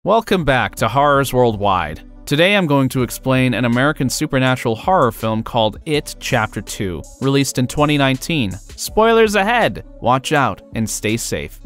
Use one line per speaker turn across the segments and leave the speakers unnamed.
Welcome back to Horrors Worldwide. Today I'm going to explain an American supernatural horror film called It Chapter 2, released in 2019. Spoilers ahead! Watch out and stay safe.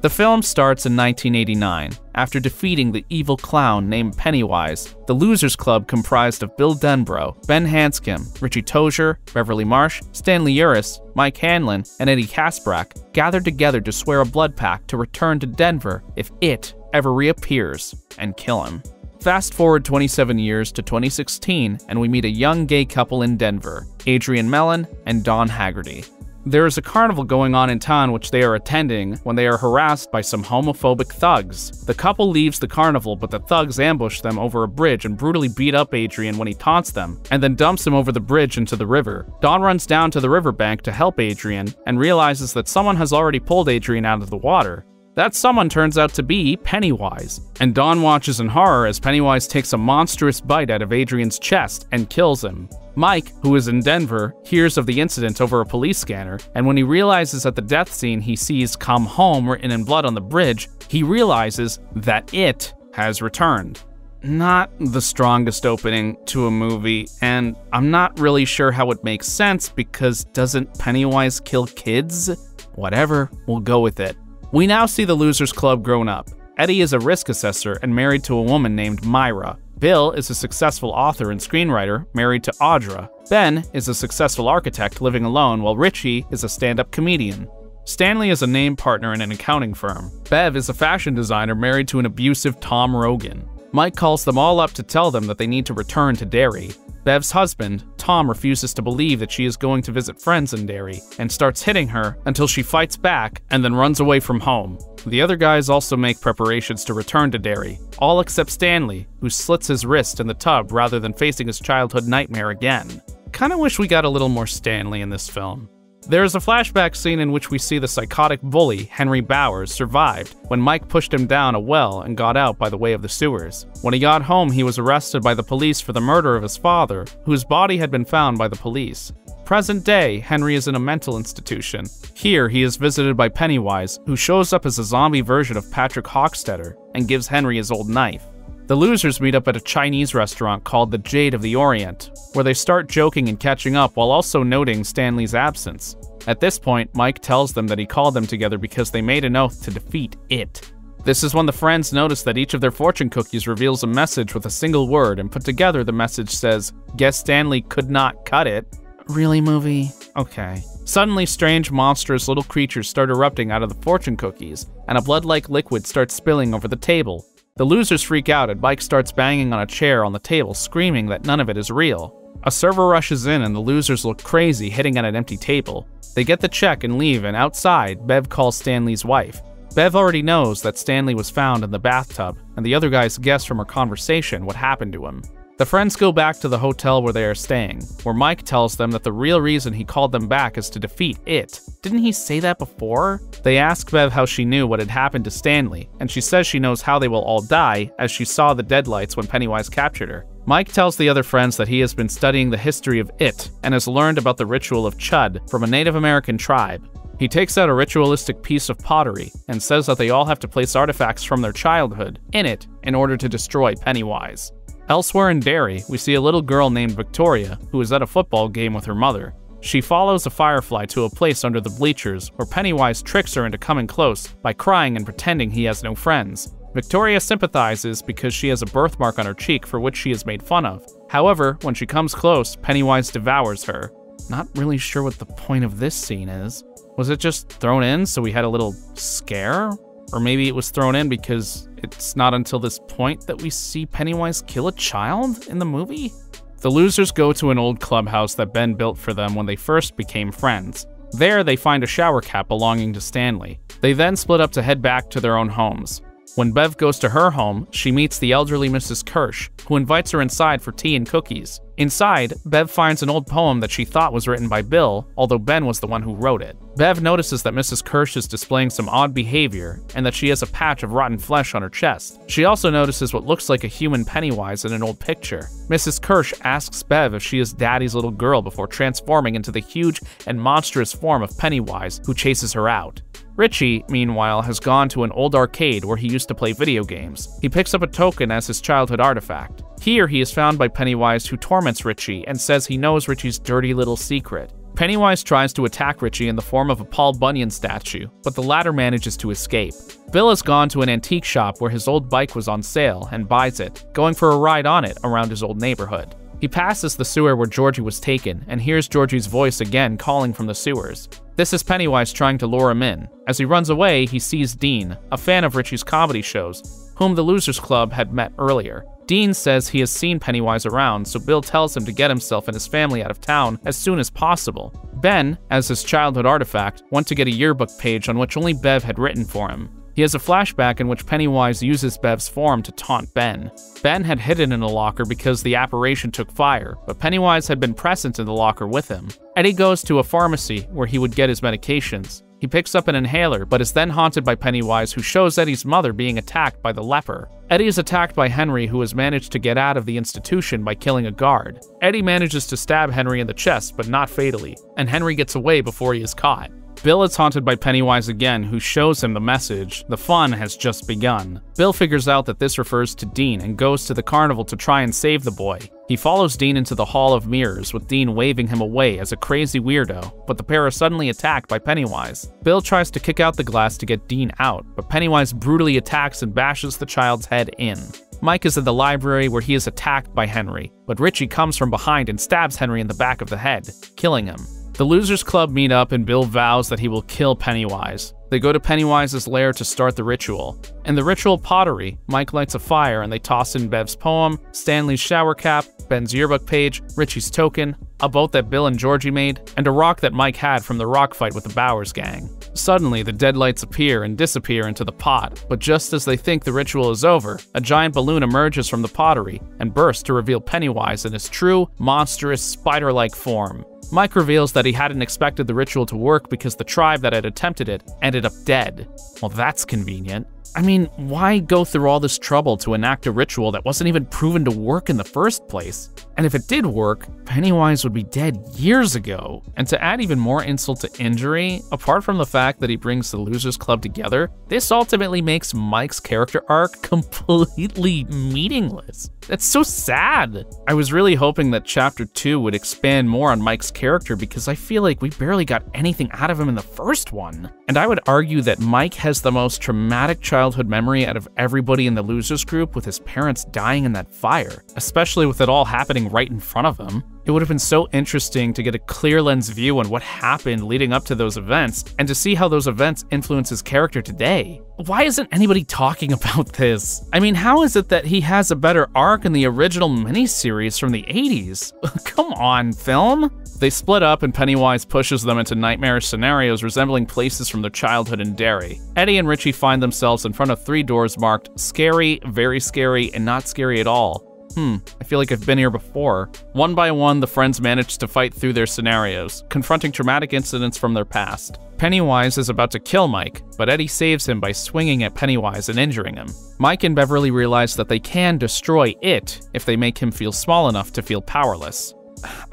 The film starts in 1989. After defeating the evil clown named Pennywise, the Losers Club comprised of Bill Denbrough, Ben Hanscom, Richie Tozier, Beverly Marsh, Stanley Uris, Mike Hanlon, and Eddie Kasprak gathered together to swear a blood pact to return to Denver if it ever reappears and kill him. Fast forward 27 years to 2016 and we meet a young gay couple in Denver, Adrian Mellon and Don Hagerty. There is a carnival going on in town which they are attending when they are harassed by some homophobic thugs. The couple leaves the carnival, but the thugs ambush them over a bridge and brutally beat up Adrian when he taunts them, and then dumps him over the bridge into the river. Don runs down to the riverbank to help Adrian and realizes that someone has already pulled Adrian out of the water. That someone turns out to be Pennywise, and Don watches in horror as Pennywise takes a monstrous bite out of Adrian's chest and kills him. Mike, who is in Denver, hears of the incident over a police scanner, and when he realizes at the death scene he sees "Come Home" written in blood on the bridge, he realizes that it has returned. Not the strongest opening to a movie, and I'm not really sure how it makes sense because doesn't Pennywise kill kids? Whatever, we'll go with it. We now see the Losers Club grown up. Eddie is a risk assessor and married to a woman named Myra. Bill is a successful author and screenwriter, married to Audra. Ben is a successful architect living alone, while Richie is a stand-up comedian. Stanley is a named partner in an accounting firm. Bev is a fashion designer married to an abusive Tom Rogan. Mike calls them all up to tell them that they need to return to Derry. Bev's husband, Tom, refuses to believe that she is going to visit friends in Derry and starts hitting her until she fights back and then runs away from home. The other guys also make preparations to return to Derry, all except Stanley, who slits his wrist in the tub rather than facing his childhood nightmare again. Kinda wish we got a little more Stanley in this film. There is a flashback scene in which we see the psychotic bully, Henry Bowers, survived when Mike pushed him down a well and got out by the way of the sewers. When he got home, he was arrested by the police for the murder of his father, whose body had been found by the police. Present day, Henry is in a mental institution. Here, he is visited by Pennywise, who shows up as a zombie version of Patrick Hockstetter and gives Henry his old knife. The losers meet up at a Chinese restaurant called the Jade of the Orient, where they start joking and catching up while also noting Stanley's absence. At this point, Mike tells them that he called them together because they made an oath to defeat it. This is when the friends notice that each of their fortune cookies reveals a message with a single word, and put together the message says, "Guess Stanley could not cut it." Really, movie? Okay. Suddenly, strange, monstrous little creatures start erupting out of the fortune cookies, and a blood-like liquid starts spilling over the table. The losers freak out and Mike starts banging on a chair on the table, screaming that none of it is real. A server rushes in and the losers look crazy, hitting at an empty table. They get the check and leave, and outside, Bev calls Stanley's wife. Bev already knows that Stanley was found in the bathtub, and the other guys guess from her conversation what happened to him. The friends go back to the hotel where they are staying, where Mike tells them that the real reason he called them back is to defeat it. Didn't he say that before? They ask Bev how she knew what had happened to Stanley, and she says she knows how they will all die, as she saw the deadlights when Pennywise captured her. Mike tells the other friends that he has been studying the history of it, and has learned about the ritual of Chud from a Native American tribe. He takes out a ritualistic piece of pottery, and says that they all have to place artifacts from their childhood in it in order to destroy Pennywise. Elsewhere in Derry, we see a little girl named Victoria, who is at a football game with her mother. She follows a firefly to a place under the bleachers, where Pennywise tricks her into coming close by crying and pretending he has no friends. Victoria sympathizes because she has a birthmark on her cheek for which she is made fun of. However, when she comes close, Pennywise devours her. Not really sure what the point of this scene is. Was it just thrown in so we had a little scare? Or maybe it was thrown in because it's not until this point that we see Pennywise kill a child in the movie? The losers go to an old clubhouse that Ben built for them when they first became friends. There, they find a shower cap belonging to Stanley. They then split up to head back to their own homes. When Bev goes to her home, she meets the elderly Mrs. Kirsch, who invites her inside for tea and cookies. Inside, Bev finds an old poem that she thought was written by Bill, although Ben was the one who wrote it. Bev notices that Mrs. Kirsch is displaying some odd behavior, and that she has a patch of rotten flesh on her chest. She also notices what looks like a human Pennywise in an old picture. Mrs. Kirsch asks Bev if she is Daddy's little girl before transforming into the huge and monstrous form of Pennywise, who chases her out. Richie, meanwhile, has gone to an old arcade where he used to play video games. He picks up a token as his childhood artifact. Here, he is found by Pennywise, who torments Richie and says he knows Richie's dirty little secret. Pennywise tries to attack Richie in the form of a Paul Bunyan statue, but the latter manages to escape. Bill has gone to an antique shop where his old bike was on sale and buys it, going for a ride on it around his old neighborhood. He passes the sewer where Georgie was taken and hears Georgie's voice again calling from the sewers. This is Pennywise trying to lure him in. As he runs away, he sees Dean, a fan of Richie's comedy shows, whom the Losers Club had met earlier. Dean says he has seen Pennywise around, so Bill tells him to get himself and his family out of town as soon as possible. Ben, as his childhood artifact, went to get a yearbook page on which only Bev had written for him. He has a flashback in which Pennywise uses Bev's form to taunt Ben. Ben had hidden in a locker because the apparition took fire, but Pennywise had been present in the locker with him. Eddie goes to a pharmacy where he would get his medications. He picks up an inhaler, but is then haunted by Pennywise, who shows Eddie's mother being attacked by the leper. Eddie is attacked by Henry, who has managed to get out of the institution by killing a guard. Eddie manages to stab Henry in the chest, but not fatally, and Henry gets away before he is caught. Bill is haunted by Pennywise again, who shows him the message, "The fun has just begun." Bill figures out that this refers to Dean and goes to the carnival to try and save the boy. He follows Dean into the Hall of Mirrors, with Dean waving him away as a crazy weirdo, but the pair are suddenly attacked by Pennywise. Bill tries to kick out the glass to get Dean out, but Pennywise brutally attacks and bashes the child's head in. Mike is in the library where he is attacked by Henry, but Richie comes from behind and stabs Henry in the back of the head, killing him. The Losers Club meet up and Bill vows that he will kill Pennywise. They go to Pennywise's lair to start the ritual. In the ritual pottery, Mike lights a fire and they toss in Bev's poem, Stanley's shower cap, Ben's yearbook page, Richie's token, a boat that Bill and Georgie made, and a rock that Mike had from the rock fight with the Bowers gang. Suddenly, the dead lights appear and disappear into the pot, but just as they think the ritual is over, a giant balloon emerges from the pottery and bursts to reveal Pennywise in his true, monstrous, spider-like form. Mike reveals that he hadn't expected the ritual to work because the tribe that had attempted it ended up dead. Well, that's convenient. I mean, why go through all this trouble to enact a ritual that wasn't even proven to work in the first place? And if it did work, Pennywise would be dead years ago. And to add even more insult to injury, apart from the fact that he brings the Losers Club together, this ultimately makes Mike's character arc completely meaningless. That's so sad. I was really hoping that Chapter 2 would expand more on Mike's character because I feel like we barely got anything out of him in the first one. And I would argue that Mike has the most traumatic childhood memory out of everybody in the Losers group, with his parents dying in that fire, especially with it all happening right in front of him. It would have been so interesting to get a clear lens view on what happened leading up to those events, and to see how those events influence his character today. Why isn't anybody talking about this? I mean, how is it that he has a better arc in the original miniseries from the 80s? Come on, film? They split up and Pennywise pushes them into nightmarish scenarios resembling places from their childhood in Derry. Eddie and Richie find themselves in front of 3 doors marked scary, very scary, and not scary at all. I feel like I've been here before. One by one, the friends manage to fight through their scenarios, confronting traumatic incidents from their past. Pennywise is about to kill Mike, but Eddie saves him by swinging at Pennywise and injuring him. Mike and Beverly realize that they can destroy it if they make him feel small enough to feel powerless.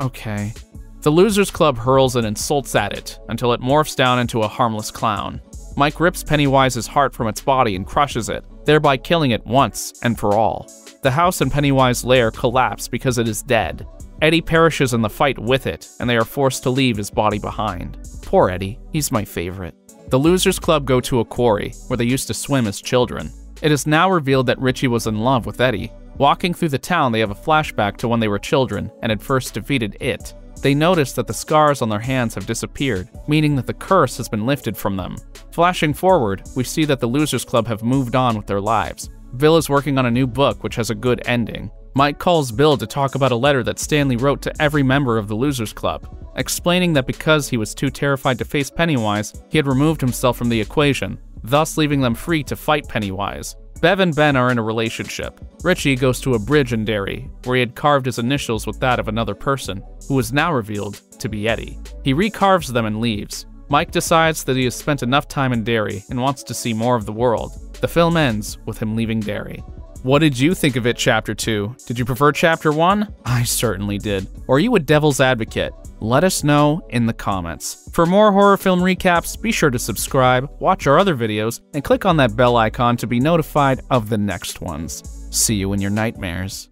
Okay. The Losers Club hurls and insults at it, until it morphs down into a harmless clown. Mike rips Pennywise's heart from its body and crushes it, thereby killing it once and for all. The house in Pennywise's lair collapse because it is dead. Eddie perishes in the fight with it, and they are forced to leave his body behind. Poor Eddie, he's my favorite. The Losers Club go to a quarry, where they used to swim as children. It is now revealed that Richie was in love with Eddie. Walking through the town, they have a flashback to when they were children, and had first defeated it. They notice that the scars on their hands have disappeared, meaning that the curse has been lifted from them. Flashing forward, we see that the Losers Club have moved on with their lives. Bill is working on a new book which has a good ending. Mike calls Bill to talk about a letter that Stanley wrote to every member of the Losers Club, explaining that because he was too terrified to face Pennywise, he had removed himself from the equation, thus leaving them free to fight Pennywise. Bev and Ben are in a relationship. Richie goes to a bridge in Derry, where he had carved his initials with that of another person, who is now revealed to be Eddie. He recarves them and leaves. Mike decides that he has spent enough time in Derry and wants to see more of the world. The film ends with him leaving Derry. What did you think of it, Chapter 2? Did you prefer Chapter 1? I certainly did. Or are you a devil's advocate? Let us know in the comments. For more horror film recaps, be sure to subscribe, watch our other videos, and click on that bell icon to be notified of the next ones. See you in your nightmares.